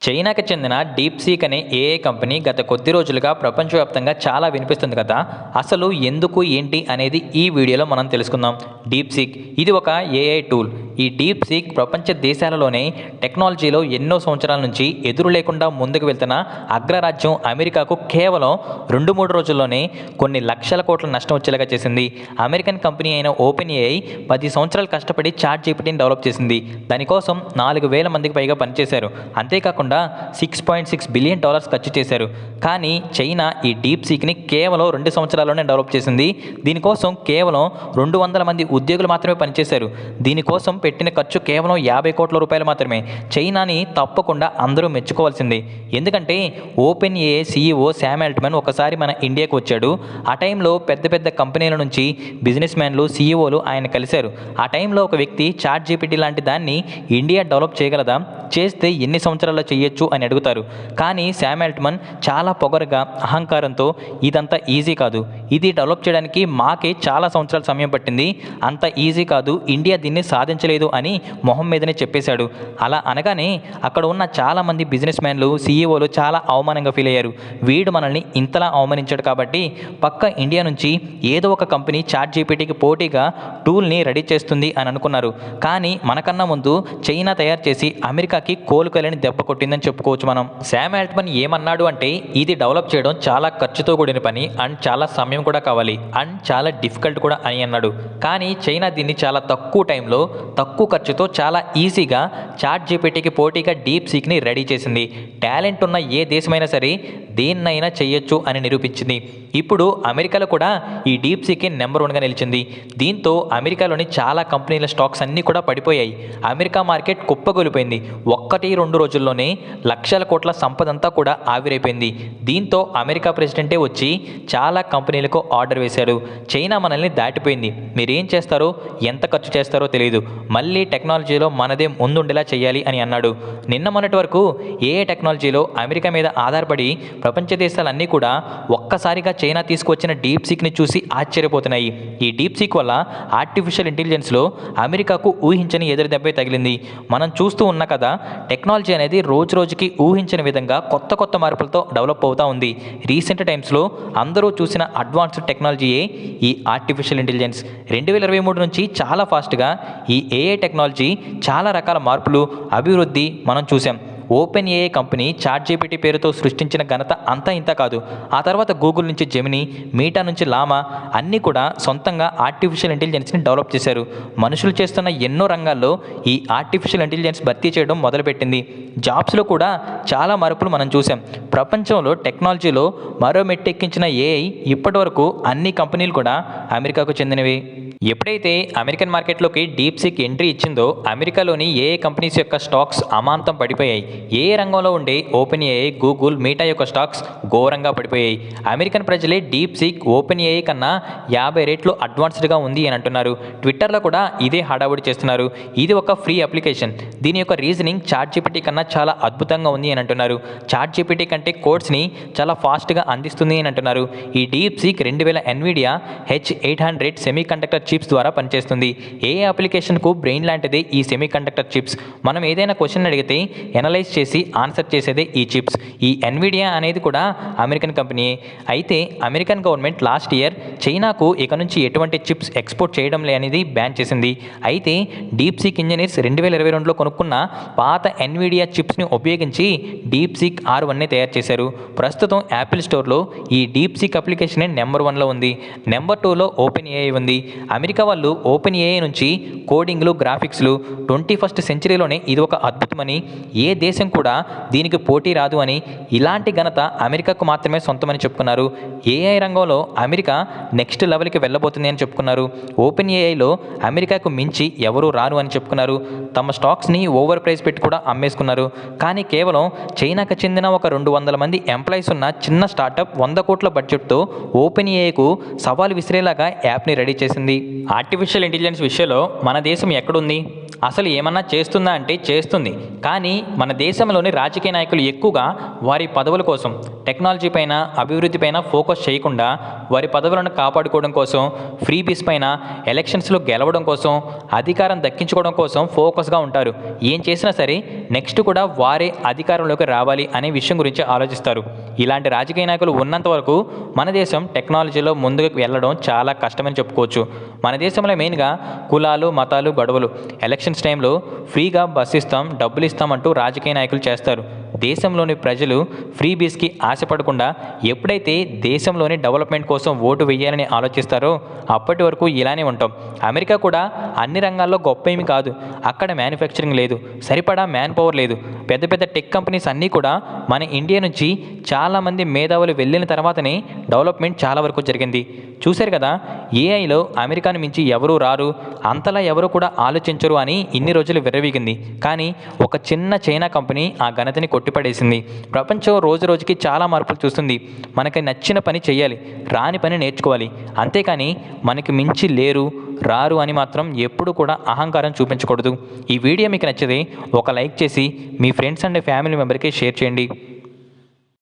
చైనాకి చెందిన డీప్సీక్ అనే ఏఐ కంపెనీ గత కొద్ది రోజులుగా ప్రపంచవ్యాప్తంగా చాలా వినిపిస్తుంది కదా. అసలు ఎందుకు ఏంటి అనేది ఈ వీడియోలో మనం తెలుసుకుందాం. డీప్సీక్ ఇది ఒక ఏఐ టూల్. ఈ డీప్సీక్ ప్రపంచ దేశాలలోనే టెక్నాలజీలో ఎన్నో సంవత్సరాల నుంచి ఎదురు లేకుండా ముందుకు వెళ్తున్న అగ్రరాజ్యం అమెరికాకు కేవలం 2-3 రోజుల్లోనే కొన్ని లక్షల కోట్ల నష్టం వచ్చేలాగా చేసింది. అమెరికన్ కంపెనీ అయిన ఓపెన్ ఏఐ 10 సంవత్సరాలు కష్టపడి చాట్ జీపీటీని డెవలప్ చేసింది. దానికోసం 4,000 మందికి పైగా పనిచేశారు. అంతేకాకుండా $6.6 బిలియన్ ఖర్చు చేశారు. కానీ చైనా ఈ డీప్సీక్ని కేవలం 2 సంవత్సరాల్లోనే డెవలప్ చేసింది. దీనికోసం కేవలం 200 మంది ఉద్యోగులు మాత్రమే పనిచేశారు. దీనికోసం పెట్టిన ఖర్చు కేవలం 50 కోట్ల రూపాయలు మాత్రమే. చైనాని తప్పకుండా అందరూ మెచ్చుకోవాల్సిందే. ఎందుకంటే open AI CEO Sam Altman ఒకసారి మన ఇండియాకి వచ్చాడు. ఆ టైంలో పెద్ద పెద్ద కంపెనీల నుంచి బిజినెస్ మ్యాన్లు, సీఈఓలు ఆయన కలిశారు. ఆ టైంలో ఒక వ్యక్తి చాట్ జీపీటీ లాంటి దాన్ని ఇండియా డెవలప్ చేయగలదా, చేస్తే ఎన్ని సంవత్సరాల్లో చేయొచ్చు అని అడుగుతారు. కానీ శామ్ ఆల్ట్మన్ చాలా పొగరుగా, అహంకారంతో ఇదంతా ఈజీ కాదు, ఇది డెవలప్ చేయడానికి మాకే చాలా సంవత్సరాల సమయం పట్టింది, అంత ఈజీ కాదు, ఇండియా దీన్ని సాధించలేదు అని మొహం మీదనే చెప్పేశాడు. అలా అనగానే అక్కడ ఉన్న చాలామంది బిజినెస్ మ్యాన్లు, సీఈఓలు చాలా అవమానంగా ఫీల్ అయ్యారు. వీడు మనల్ని ఇంతలా అవమానించాడు కాబట్టి పక్క ఇండియా నుంచి ఏదో ఒక కంపెనీ చాట్ జీపీటీకి పోటీగా టూల్ని రెడీ చేస్తుంది అని అనుకున్నారు. కానీ మనకన్నా ముందు చైనా తయారు చేసి అమెరికాకి కోలుకోలేని దెబ్బ కొట్టిందని చెప్పుకోవచ్చు మనం. శామ్ ఆల్ట్మన్ ఏమన్నాడు అంటే, ఇది డెవలప్ చేయడం చాలా ఖర్చుతో కూడిన పని అండ్ చాలా సమయం కూడా కావాలి అండ్ చాలా డిఫికల్ట్ కూడా అని అన్నాడు. కానీ చైనా దీన్ని చాలా తక్కువ టైంలో, తక్కువ ఖర్చుతో చాలా ఈజీగా చాట్ జీపీటీకి పోటీగా డీప్సీక్ని రెడీ చేసింది. టాలెంట్ ఉన్న ఏ దేశమైనా సరే దేన్నైనా చేయొచ్చు అని నిరూపించింది. ఇప్పుడు అమెరికాలో కూడా ఈ డీప్సీక్ నెంబర్ 1గా నిలిచింది. దీంతో అమెరికాలోని చాలా కంపెనీల స్టాక్స్ అన్నీ కూడా పడిపోయాయి. America market కుప్పగొలిపోయింది. 1-2 రోజుల్లోనే లక్షల కోట్ల సంపద అంతా కూడా ఆవిరైపోయింది. దీంతో అమెరికా ప్రెసిడెంటే వచ్చి చాలా కంపెనీలకు ఆర్డర్ వేశాడు. చైనా మనల్ని దాటిపోయింది, మీరేం చేస్తారో, ఎంత ఖర్చు చేస్తారో తెలియదు, మళ్ళీ టెక్నాలజీలో మనదే ముందుండేలా చేయాలి అని అన్నాడు. నిన్న మొన్నటి వరకు ఏఐ టెక్నాలజీలో అమెరికా మీద ఆధారపడి ప్రపంచ దేశాలన్నీ కూడా ఒక్కసారిగా చైనా తీసుకొచ్చిన డీప్సీక్ని చూసి ఆశ్చర్యపోతున్నాయి. ఈ డీప్సీక్ వల్ల ఆర్టిఫిషియల్ ఇంటెలిజెన్స్లో అమెరికాకు ఊహించని ఎదురు దెబ్బే తగిలింది. మనం చూస్తూ ఉన్న కదా, టెక్నాలజీ అనేది రోజు రోజుకి ఊహించని విధంగా కొత్త కొత్త మార్పులతో డెవలప్ అవుతూ ఉంది. రీసెంట్ టైమ్స్లో అందరూ చూసిన అడ్వాన్స్డ్ టెక్నాలజీయే ఈ ఆర్టిఫిషియల్ ఇంటెలిజెన్స్. 2023 నుంచి చాలా ఫాస్ట్గా ఈ ఏఐ టెక్నాలజీ చాలా రకాల మార్పులు, అభివృద్ధి మనం చూసాం. OpenAI company ChatGPT పేరుతో సృష్టించిన ఘనత అంతా ఇంత కాదు. ఆ తర్వాత గూగుల్ నుంచి జెమినీ, మీటా నుంచి లామా అన్నీ కూడా సొంతంగా ఆర్టిఫిషియల్ ఇంటెలిజెన్స్ని డెవలప్ చేశారు. మనుషులు చేస్తున్న ఎన్నో రంగాల్లో ఈ ఆర్టిఫిషియల్ ఇంటెలిజెన్స్ భర్తీ చేయడం మొదలుపెట్టింది. జాబ్స్లో కూడా చాలా మార్పులు మనం చూసాం. ప్రపంచంలో టెక్నాలజీలో మరో మెట్టెక్కించిన ఏఐ ఇప్పటి వరకు అన్ని కంపెనీలు కూడా అమెరికాకు చెందినవి. ఎప్పుడైతే అమెరికన్ మార్కెట్లోకి డీప్సీక్ ఎంట్రీ ఇచ్చిందో అమెరికాలోని ఏఐ కంపెనీస్ యొక్క స్టాక్స్ అమాంతం పడిపోయాయి. ఏ రంగంలో ఉండే ఓపెన్ ఏఐ, గూగుల్, మీటా యొక్క స్టాక్స్ ఘోరంగా పడిపోయాయి. అమెరికన్ ప్రజలే డీప్సీక్ ఓపెన్ ఏఐ కన్నా 50 రెట్లు అడ్వాన్స్డ్గా ఉంది అని అంటున్నారు. ట్విట్టర్లో కూడా ఇదే హడావుడి చేస్తున్నారు. ఇది ఒక ఫ్రీ అప్లికేషన్, దీని యొక్క రీజనింగ్ చాట్ జీపీటీ కన్నా చాలా అద్భుతంగా ఉంది అని అంటున్నారు. చాట్ జీపీటీ కంటే కోడ్స్ని చాలా ఫాస్ట్గా అందిస్తుంది అని అంటున్నారు. ఈ DeepSeek 2000 Nvidia H800 semi conductor chips ద్వారా పనిచేస్తుంది. ఏ అప్లికేషన్కు బ్రెయిన్ లాంటిదే ఈ సెమీ కండక్టర్ చిప్స్. మనం ఏదైనా క్వశ్చన్ అడిగితే ఎనలైజ్ చేసి ఆన్సర్ చేసేదే ఈ చిప్స్. ఈ ఎన్విడియా అనేది కూడా అమెరికన్ కంపెనీయే. అయితే అమెరికన్ గవర్నమెంట్ లాస్ట్ ఇయర్ చైనాకు ఇక నుంచి ఎటువంటి చిప్స్ ఎక్స్పోర్ట్ చేయడం లేనిది బ్యాన్ చేసింది. అయితే డీప్సీక్ ఇంజనీర్స్ 2022లో కొనుక్కున్న పాత ఎన్విడియా చిప్స్ని ఉపయోగించి డీప్సీక్ R1ని తయారు చేశారు. ప్రస్తుతం యాపిల్ స్టోర్లో ఈ డీప్సీక్ అప్లికేషన్ నెంబర్ 1లో ఉంది. నెంబర్ 2లో ఓపెన్ ఏఐ ఉంది. అమెరికా వాళ్ళు ఓపెన్ ఏఐ నుంచి కోడింగ్లు, గ్రాఫిక్స్లు 21st సెంచరీలోనే ఇది ఒక అద్భుతమని, ఏ దేశం కూడా దీనికి పోటీ రాదు అని, ఇలాంటి ఘనత అమెరికాకు మాత్రమే సొంతమని చెప్పుకున్నారు. ఏఐ రంగంలో అమెరికా నెక్స్ట్ లెవెల్కి వెళ్ళబోతుంది అని చెప్పుకున్నారు. ఓపెన్ ఏఐలో అమెరికాకు మించి ఎవరూ రారు అని చెప్పుకున్నారు. తమ స్టాక్స్ని ఓవర్ ప్రైస్ పెట్టి కూడా అమ్మేసుకున్నారు. కానీ కేవలం చైనాకు చెందిన ఒక 200 మంది ఎంప్లాయీస్ ఉన్న చిన్న స్టార్టప్ 100 కోట్ల బడ్జెట్తో ఓపెన్ ఏఐకు సవాల్ విసిరేలాగా యాప్ని రెడీ చేసింది. ఆర్టిఫిషియల్ ఇంటెలిజెన్స్ విషయంలో మన దేశం ఎక్కడుంది? అసలు ఏమన్నా చేస్తుందా అంటే చేస్తుంది. కానీ మన దేశంలోని రాజకీయ నాయకులు ఎక్కువగా వారి పదవుల కోసం, టెక్నాలజీ పైన, అభివృద్ధి పైన ఫోకస్ చేయకుండా వారి పదవులను కాపాడుకోవడం కోసం, ఫ్రీబీస్ పైన, ఎలక్షన్స్లో గెలవడం కోసం, అధికారం దక్కించుకోవడం కోసం ఫోకస్గా ఉంటారు. ఏం చేసినా సరే నెక్స్ట్ కూడా వారే అధికారంలోకి రావాలి అనే విషయం గురించి ఆలోచిస్తారు. ఇలాంటి రాజకీయ నాయకులు ఉన్నంత వరకు మన దేశం టెక్నాలజీలో ముందుకు వెళ్ళడం చాలా కష్టమని చెప్పుకోవచ్చు. మన దేశంలో మెయిన్గా కులాలు, మతాలు, గొడవలు, ఎలక్షన్స్ టైంలో ఫ్రీగా బస్సు ఇస్తాం, డబ్బులు ఇస్తామంటూ రాజకీయ నాయకులు చేస్తారు. దేశంలోని ప్రజలు ఫ్రీబీస్కి ఆశపడకుండా ఎప్పుడైతే దేశంలోని డెవలప్మెంట్ కోసం ఓటు వేయాలని ఆలోచిస్తారో అప్పటి వరకు ఇలానే ఉంటాం. అమెరికా కూడా అన్ని రంగాల్లో గొప్ప ఏమి కాదు. అక్కడ మ్యానుఫ్యాక్చరింగ్ లేదు, సరిపడా మ్యాన్ పవర్ లేదు. పెద్ద పెద్ద టెక్ కంపెనీస్ అన్నీ కూడా మన ఇండియా నుంచి చాలామంది మేధావులు వెళ్ళిన తర్వాతనే డెవలప్మెంట్ చాలా వరకు జరిగింది. చూశారు కదా, ఏఐలో అమెరికాను మించి ఎవరూ రారు, అంతలా ఎవరు కూడా ఆలోచించరు అని ఇన్ని రోజులు విర్రవీగింది. కానీ ఒక చిన్న చైనా కంపెనీ ఆ ఘనతని కొట్టిపడేసింది. ప్రపంచం రోజు రోజుకి చాలా మార్పులు చూస్తుంది. మనకి నచ్చిన పని చేయాలి, రాని పని నేర్చుకోవాలి. అంతేకాని మనకి మించి లేరు, రారు అని మాత్రం ఎప్పుడు కూడా అహంకారం చూపించకూడదు. ఈ వీడియో మీకు నచ్చితే ఒక లైక్ చేసి మీ ఫ్రెండ్స్ అండ్ ఫ్యామిలీ మెంబర్కి షేర్ చేయండి.